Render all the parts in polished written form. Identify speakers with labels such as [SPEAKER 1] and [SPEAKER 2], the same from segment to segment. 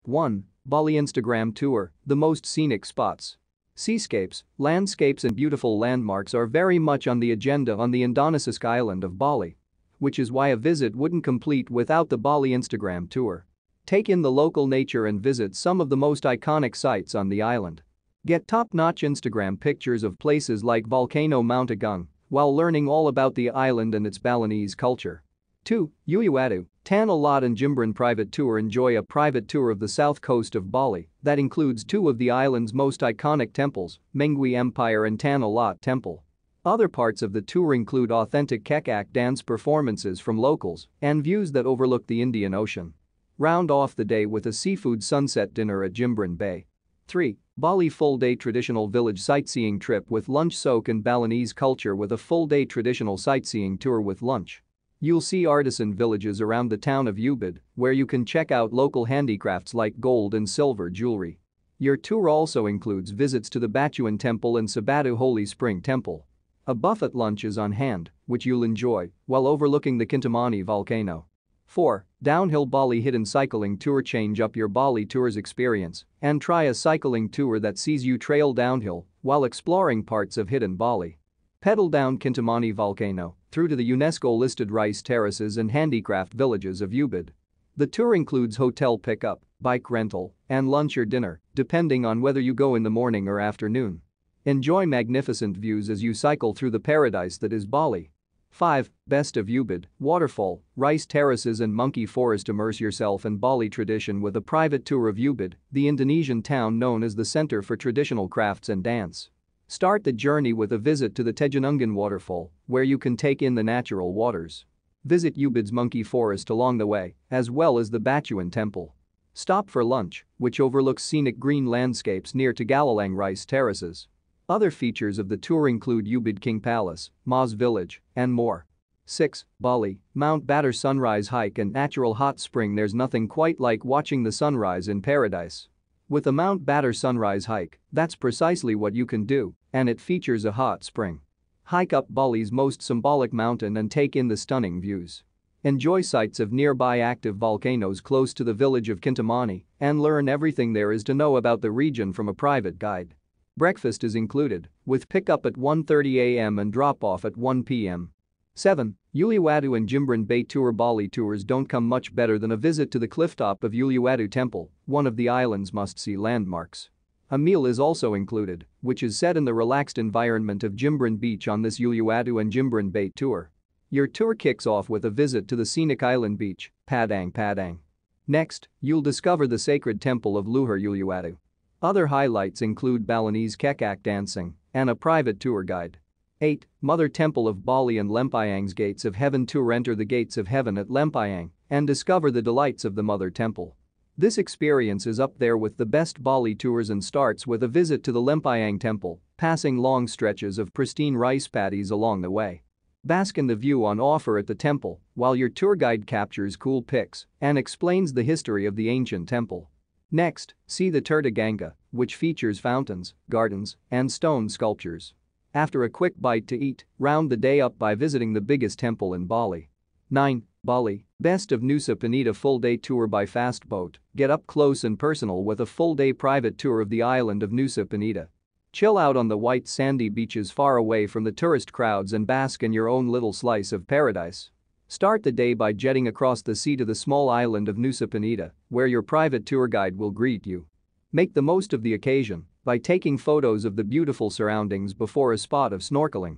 [SPEAKER 1] 1. Bali Instagram Tour, the most scenic spots. Seascapes, landscapes and beautiful landmarks are very much on the agenda on the Indonesia island of Bali. Which is why a visit wouldn't complete without the Bali Instagram tour. Take in the local nature and visit some of the most iconic sites on the island. Get top-notch Instagram pictures of places like Volcano Mount Agung while learning all about the island and its Balinese culture. 2. Uluwatu, Tanah and Jimbaran Private Tour. Enjoy a private tour of the south coast of Bali that includes two of the island's most iconic temples, Mengwi Empire and Tanah Lot Temple. Other parts of the tour include authentic kekak dance performances from locals and views that overlook the Indian Ocean. Round off the day with a seafood sunset dinner at Jimbaran Bay. 3. Bali full-day traditional village sightseeing trip with lunch. Soak in Balinese culture with a full-day traditional sightseeing tour with lunch. You'll see artisan villages around the town of Ubid, where you can check out local handicrafts like gold and silver jewelry. Your tour also includes visits to the Batuan Temple and Sabatu Holy Spring Temple. A buffet lunch is on hand, which you'll enjoy while overlooking the Kintamani volcano. 4. Downhill Bali Hidden Cycling Tour. Change up your Bali tours experience and try a cycling tour that sees you trail downhill while exploring parts of hidden Bali. Pedal down Kintamani volcano through to the UNESCO-listed rice terraces and handicraft villages of Ubid. The tour includes hotel pickup, bike rental, and lunch or dinner, depending on whether you go in the morning or afternoon. Enjoy magnificent views as you cycle through the paradise that is Bali. 5. Best of Ubid, Waterfall, rice terraces and monkey forest. Immerse yourself in Bali tradition with a private tour of Ubid, the Indonesian town known as the center for traditional crafts and dance. Start the journey with a visit to the Tejanungan waterfall, where you can take in the natural waters. Visit Ubid's monkey forest along the way, as well as the Batuan temple. Stop for lunch, which overlooks scenic green landscapes near Tagalang rice terraces. Other features of the tour include Ubid King Palace, Mas Village, and more. 6. Bali, Mount Batur Sunrise Hike and Natural Hot Spring. There's nothing quite like watching the sunrise in paradise. With the Mount Batur Sunrise Hike, that's precisely what you can do, and it features a hot spring. Hike up Bali's most symbolic mountain and take in the stunning views. Enjoy sights of nearby active volcanoes close to the village of Kintamani and learn everything there is to know about the region from a private guide. Breakfast is included, with pickup at 1:30 a.m. and drop-off at 1 p.m. 7. Uluwatu and Jimbaran Bay Tour. Bali tours don't come much better than a visit to the clifftop of Uluwatu Temple, one of the island's must-see landmarks. A meal is also included, which is set in the relaxed environment of Jimbaran Beach on this Uluwatu and Jimbaran Bay tour. Your tour kicks off with a visit to the scenic island beach, Padang. Next, you'll discover the sacred temple of Luhur Uluwatu. Other highlights include Balinese kekak dancing and a private tour guide. 8. Mother Temple of Bali and Lempiang's Gates of Heaven Tour. Enter the Gates of Heaven at Lempiang and discover the delights of the Mother Temple. This experience is up there with the best Bali tours and starts with a visit to the Lempiang Temple, passing long stretches of pristine rice paddies along the way. Bask in the view on offer at the temple while your tour guide captures cool pics and explains the history of the ancient temple. Next, see the Tirtaganga, which features fountains, gardens, and stone sculptures. After a quick bite to eat, round the day up by visiting the biggest temple in Bali. 9. Bali, Best of Nusa Penida full-day tour by fast boat. Get up close and personal with a full-day private tour of the island of Nusa Penida. Chill out on the white sandy beaches far away from the tourist crowds and bask in your own little slice of paradise. Start the day by jetting across the sea to the small island of Nusa Penida, where your private tour guide will greet you. Make the most of the occasion by taking photos of the beautiful surroundings before a spot of snorkeling.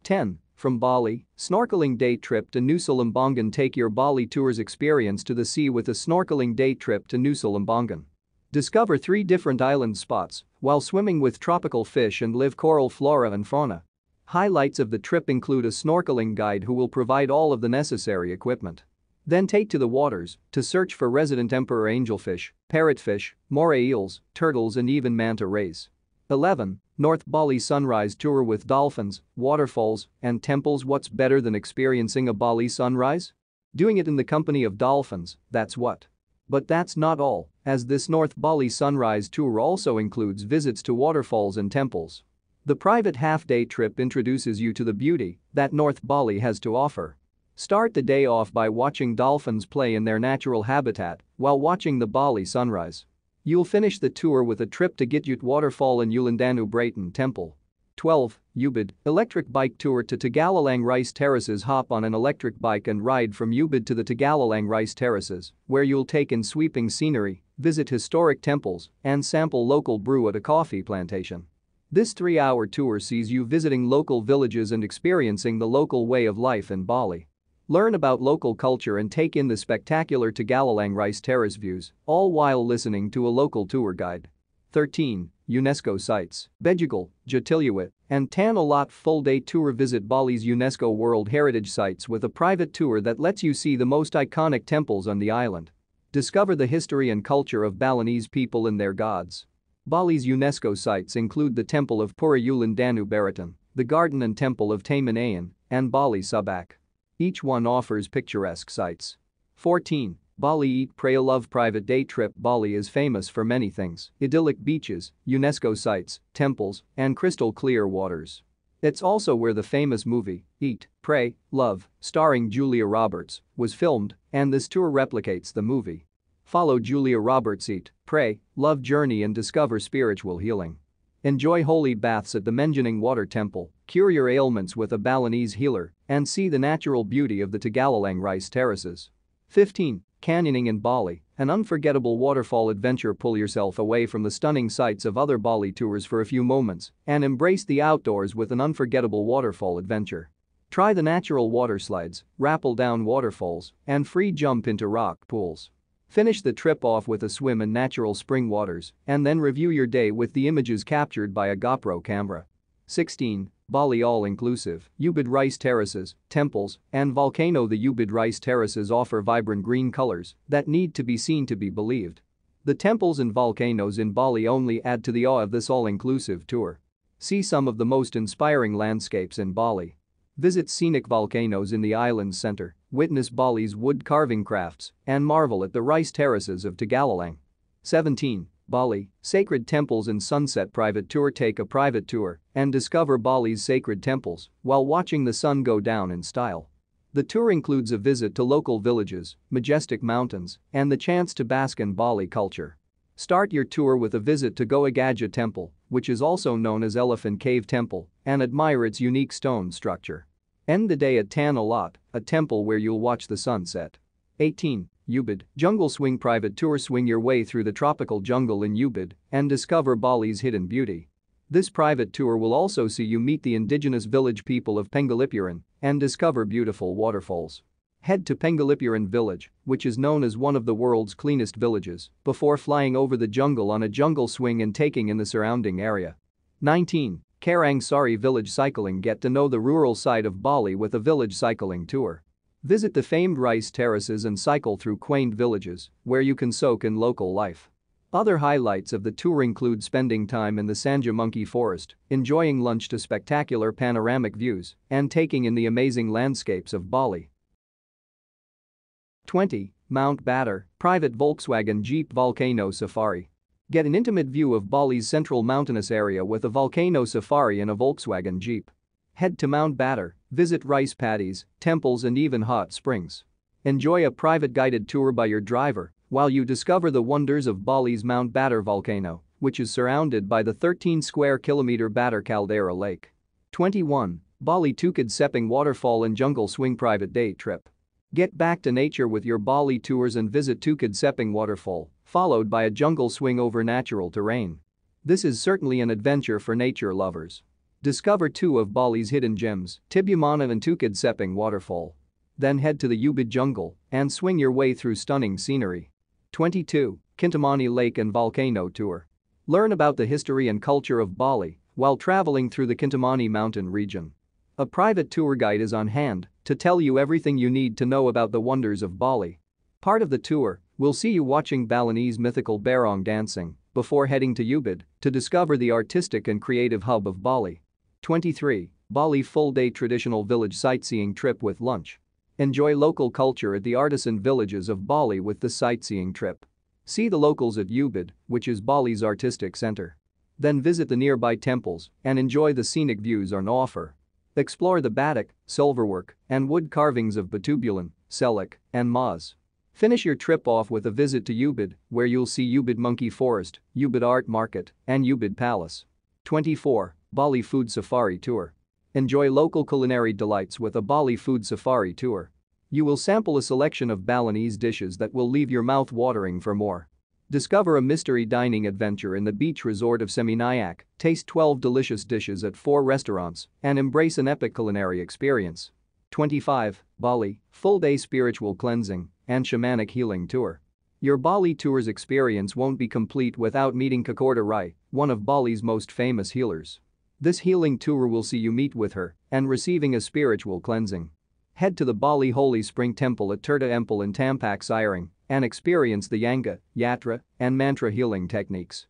[SPEAKER 1] 10. From Bali, Snorkeling Day Trip to Nusa Lembongan. Take your Bali tours experience to the sea with a snorkeling day trip to Nusa Lembongan. Discover 3 different island spots while swimming with tropical fish and live coral flora and fauna. Highlights of the trip include a snorkeling guide who will provide all of the necessary equipment. Then take to the waters to search for resident emperor angelfish, parrotfish, moray eels, turtles and even manta rays. 11. North Bali Sunrise Tour with dolphins, waterfalls, and temples. What's better than experiencing a Bali sunrise? Doing it in the company of dolphins, that's what. But that's not all, as this North Bali Sunrise Tour also includes visits to waterfalls and temples. The private half-day trip introduces you to the beauty that North Bali has to offer. Start the day off by watching dolphins play in their natural habitat while watching the Bali sunrise. You'll finish the tour with a trip to Gitut Waterfall and Ulundanu Brayton Temple. 12. Ubid, electric bike tour to Tagalang Rice Terraces. Hop on an electric bike and ride from Ubid to the Tagalang Rice Terraces, where you'll take in sweeping scenery, visit historic temples, and sample local brew at a coffee plantation. This 3-hour tour sees you visiting local villages and experiencing the local way of life in Bali. Learn about local culture and take in the spectacular Tagalang Rice Terrace views, all while listening to a local tour guide. 13. UNESCO Sites, Bejugal, Jatiluwit, and Tanalot full-day tour. Visit Bali's UNESCO World Heritage Sites with a private tour that lets you see the most iconic temples on the island. Discover the history and culture of Balinese people and their gods. Bali's UNESCO sites include the Temple of Pura Ulundanu Baritan, the Garden and Temple of Taimanayan, and Bali Subak. Each one offers picturesque sights. 14. Bali Eat Pray Love Private Day Trip. Bali is famous for many things: idyllic beaches, UNESCO sites, temples, and crystal clear waters. It's also where the famous movie, Eat, Pray, Love, starring Julia Roberts, was filmed, and this tour replicates the movie. Follow Julia Roberts' Eat, Pray, Love journey and discover spiritual healing. Enjoy holy baths at the Menjining Water Temple, cure your ailments with a Balinese healer, and see the natural beauty of the Tagalang Rice Terraces. 15. Canyoning in Bali, an unforgettable waterfall adventure. Pull yourself away from the stunning sights of other Bali tours for a few moments and embrace the outdoors with an unforgettable waterfall adventure. Try the natural water slides, rappel down waterfalls, and free jump into rock pools. Finish the trip off with a swim in natural spring waters and then review your day with the images captured by a GoPro camera. 16. Bali All-Inclusive, Ubid Rice Terraces, Temples, and Volcano. The Ubid Rice Terraces offer vibrant green colors that need to be seen to be believed. The temples and volcanoes in Bali only add to the awe of this all-inclusive tour. See some of the most inspiring landscapes in Bali. Visit scenic volcanoes in the island's center, witness Bali's wood carving crafts, and marvel at the rice terraces of Tagalang. 17. Bali, Sacred Temples and Sunset Private Tour. Take a private tour and discover Bali's sacred temples while watching the sun go down in style. The tour includes a visit to local villages, majestic mountains, and the chance to bask in Bali culture. Start your tour with a visit to Goa Gajah Temple, which is also known as Elephant Cave Temple, and admire its unique stone structure. End the day at Tanalot, a temple where you'll watch the sunset. 18. Ubid, Jungle Swing Private Tour. Swing your way through the tropical jungle in Ubid and discover Bali's hidden beauty. This private tour will also see you meet the indigenous village people of Penggalipuran and discover beautiful waterfalls. Head to Penggalipuran village, which is known as one of the world's cleanest villages, before flying over the jungle on a jungle swing and taking in the surrounding area. 19. Karangsari Village Cycling. Get to know the rural side of Bali with a village cycling tour. Visit the famed rice terraces and cycle through quaint villages where you can soak in local life. Other highlights of the tour include spending time in the Sanja Monkey Forest, enjoying lunch to spectacular panoramic views, and taking in the amazing landscapes of Bali. 20. Mount Batur, Private Volkswagen Jeep Volcano Safari. Get an intimate view of Bali's central mountainous area with a volcano safari in a Volkswagen Jeep. Head to Mount Batur, visit rice paddies, temples and even hot springs. Enjoy a private guided tour by your driver while you discover the wonders of Bali's Mount Batur volcano, which is surrounded by the 13 square kilometer Batur Caldera Lake. 21. Bali Tukad Sepping Waterfall and Jungle Swing Private Day Trip. Get back to nature with your Bali tours and visit Tukad Sepping Waterfall, followed by a jungle swing over natural terrain. This is certainly an adventure for nature lovers. Discover two of Bali's hidden gems, Tibumana and Tukad Sepping Waterfall. Then head to the Ubid jungle and swing your way through stunning scenery. 22. Kintamani Lake and Volcano Tour. Learn about the history and culture of Bali while traveling through the Kintamani mountain region. A private tour guide is on hand to tell you everything you need to know about the wonders of Bali. Part of the tour will see you watching Balinese mythical barong dancing before heading to Ubid to discover the artistic and creative hub of Bali. 23. Bali Full-Day Traditional Village Sightseeing Trip with Lunch. Enjoy local culture at the artisan villages of Bali with the sightseeing trip. See the locals at Ubid, which is Bali's artistic center. Then visit the nearby temples and enjoy the scenic views on offer. Explore the batik, silverwork, and wood carvings of Batubulan, Seluk, and Maz. Finish your trip off with a visit to Ubid, where you'll see Ubid Monkey Forest, Ubid Art Market, and Ubid Palace. 24. Bali Food Safari Tour. Enjoy local culinary delights with a Bali Food Safari Tour. You will sample a selection of Balinese dishes that will leave your mouth watering for more. Discover a mystery dining adventure in the beach resort of Seminayak, taste 12 delicious dishes at 4 restaurants, and embrace an epic culinary experience. 25. Bali, full-day spiritual cleansing and shamanic healing tour. Your Bali tour's experience won't be complete without meeting Kakorda Rai, one of Bali's most famous healers. This healing tour will see you meet with her and receiving a spiritual cleansing. Head to the Bali Holy Spring Temple at Tirta Empel in Tampak Siring and experience the Yanga, Yatra, and Mantra healing techniques.